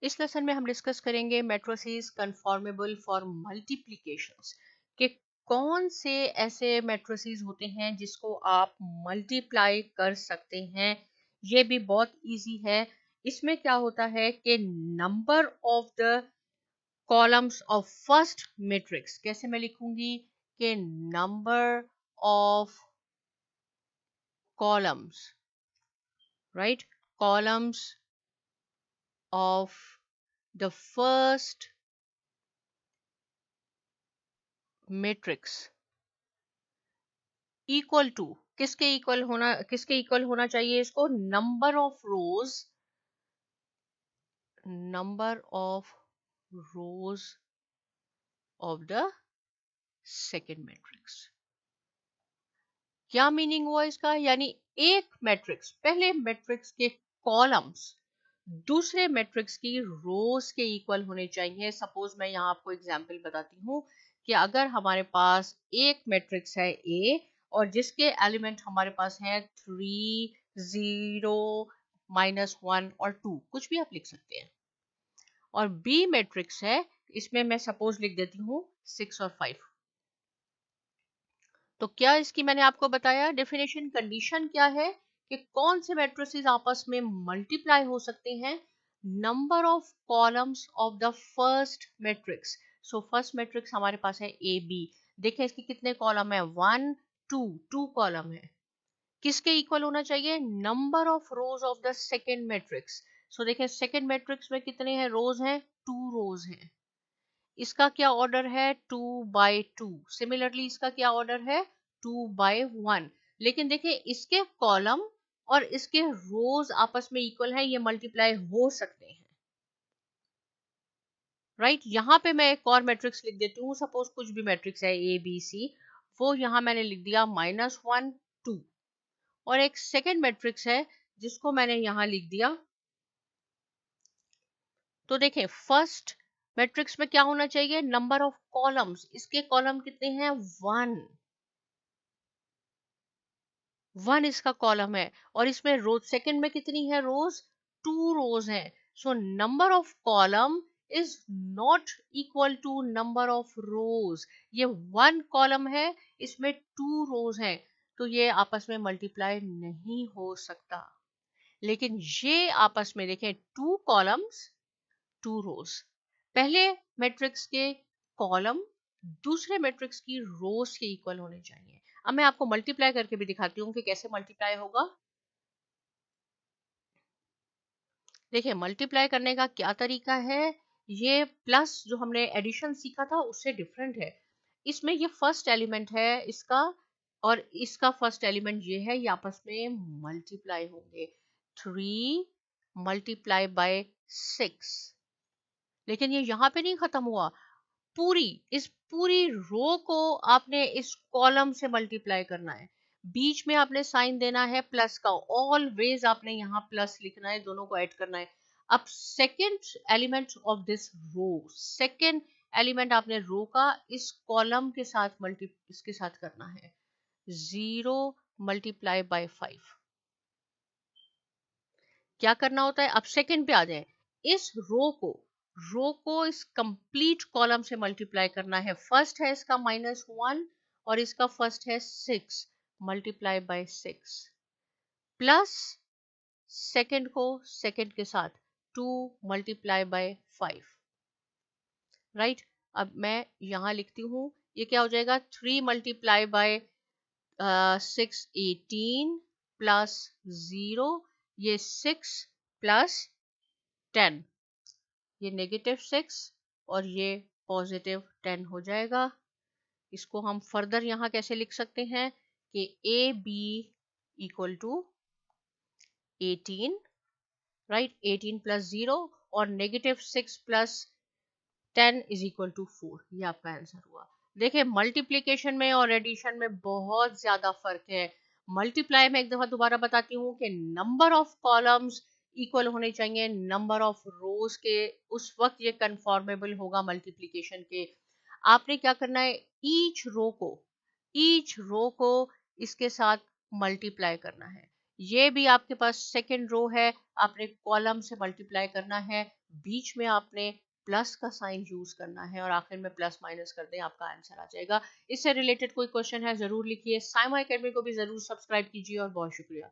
इस लेसन में हम डिस्कस करेंगे मैट्रिसेस कन्फॉर्मेबल फॉर मल्टीप्लिकेशंस कि कौन से ऐसे मैट्रिसेस होते हैं जिसको आप मल्टीप्लाई कर सकते हैं। ये भी बहुत इजी है। इसमें क्या होता है कि number of the columns of first matrix, कैसे मैं लिखूंगी कि number of columns, right, columns of the first matrix equal to, किसके इक्वल होना चाहिए इसको, number of rows of the second matrix. क्या मीनिंग हुआ इसका, यानी एक मैट्रिक्स, पहले मैट्रिक्स के कॉलम्स दूसरे मैट्रिक्स की रोज के इक्वल होने चाहिए। सपोज मैं यहाँ आपको एग्जांपल बताती हूँ कि अगर हमारे पास एक मैट्रिक्स है ए और जिसके एलिमेंट हमारे पास है 3, 0, -1 और 2, कुछ भी आप लिख सकते हैं, और बी मैट्रिक्स है, इसमें मैं सपोज लिख देती हूँ 6 और 5। तो क्या इसकी मैंने आपको बताया डेफिनेशन, कंडीशन क्या है कि कौन से मैट्रिसेस आपस में मल्टीप्लाई हो सकते हैं, number of columns of the first matrix. So first matrix हमारे पास है ए बी, देखें इसके कितने कॉलम है, 1 2 कॉलम है। किसके इक्वल होना चाहिए, number of rows of the second matrix. So देखें सेकेंड मैट्रिक्स में कितने हैं रोज हैं, 2 रोज हैं। इसका क्या ऑर्डर है, 2/2। सिमिलरली इसका क्या ऑर्डर है, 2/1। लेकिन देखिए इसके कॉलम और इसके रोज आपस में इक्वल है, ये मल्टीप्लाई हो सकते हैं, राइट। यहाँ पे मैं एक और मैट्रिक्स लिख देती हूँ, सपोज कुछ भी मैट्रिक्स है ए बी सी, वो यहाँ मैंने लिख दिया -1 2। और एक सेकेंड मैट्रिक्स है जिसको मैंने यहाँ लिख दिया। तो देखें फर्स्ट मैट्रिक्स में क्या होना चाहिए, नंबर ऑफ कॉलम्स, इसके कॉलम कितने हैं, 1 इसका कॉलम है, और इसमें रोज सेकंड में कितनी है रोज, 2 रोज है। So number of column is not equal to number of rows. ये 1 कॉलम है, इसमें 2 रोज है, तो ये आपस में मल्टीप्लाई नहीं हो सकता। लेकिन ये आपस में देखें 2 कॉलम्स 2 रोज, पहले मैट्रिक्स के कॉलम दूसरे मैट्रिक्स की रोज के इक्वल होने चाहिए। अब मैं आपको मल्टीप्लाई करके भी दिखाती हूँ कि कैसे मल्टीप्लाई होगा। देखिए मल्टीप्लाई करने का क्या तरीका है, ये प्लस जो हमने एडिशन सीखा था उससे डिफरेंट है। इसमें ये फर्स्ट एलिमेंट है इसका और इसका फर्स्ट एलिमेंट ये है, ये आपस में मल्टीप्लाई होंगे, 3 मल्टीप्लाई बाय 6। लेकिन ये यहाँ पे नहीं खत्म हुआ, इस पूरी रो को आपने इस कॉलम से मल्टीप्लाई करना है। बीच में आपने साइन देना है प्लस का, ऑलवेज आपने यहाँ प्लस लिखना है, दोनों को ऐड करना है। अब second element of this row, second element आपने रो का इस कॉलम के साथ इसके साथ करना है, 0 मल्टीप्लाई बाय 5। क्या करना होता है, अब सेकेंड पे आ जाए, इस रो को इस कंप्लीट कॉलम से मल्टीप्लाई करना है। फर्स्ट है इसका -1 और इसका फर्स्ट है 6 मल्टीप्लाई बाय 6, प्लस सेकेंड को सेकेंड के साथ 2 मल्टीप्लाई बाय 5, राइट। अब मैं यहां लिखती हूं, ये क्या हो जाएगा, 3 मल्टीप्लाई बाय 6 18 प्लस 0, ये 6 प्लस 10, ये -6 और ये +10 हो जाएगा। इसको हम फर्दर यहाँ कैसे लिख सकते हैं कि A B equal to 18, right, 18 plus 0 और -6 प्लस 10 इज इक्वल टू 4। ये आपका आंसर हुआ। देखिए मल्टीप्लिकेशन में और एडिशन में बहुत ज्यादा फर्क है। मल्टीप्लाई में एक दफा दोबारा बताती हूँ कि नंबर ऑफ कॉलम्स इक्वल होने चाहिए नंबर ऑफ रोज के, उस वक्त ये कन्फॉर्मेबल होगा। मल्टीप्लिकेशन के आपने क्या करना है, ईच रो को इसके साथ मल्टीप्लाई करना है। ये भी आपके पास सेकेंड रो है, आपने कॉलम से मल्टीप्लाई करना है, बीच में आपने प्लस का साइन यूज करना है और आखिर में प्लस माइनस कर दें, आपका आंसर आ जाएगा। इससे रिलेटेड कोई क्वेश्चन है जरूर लिखिए। साइमा एकेडमी को भी जरूर सब्सक्राइब कीजिए और बहुत शुक्रिया।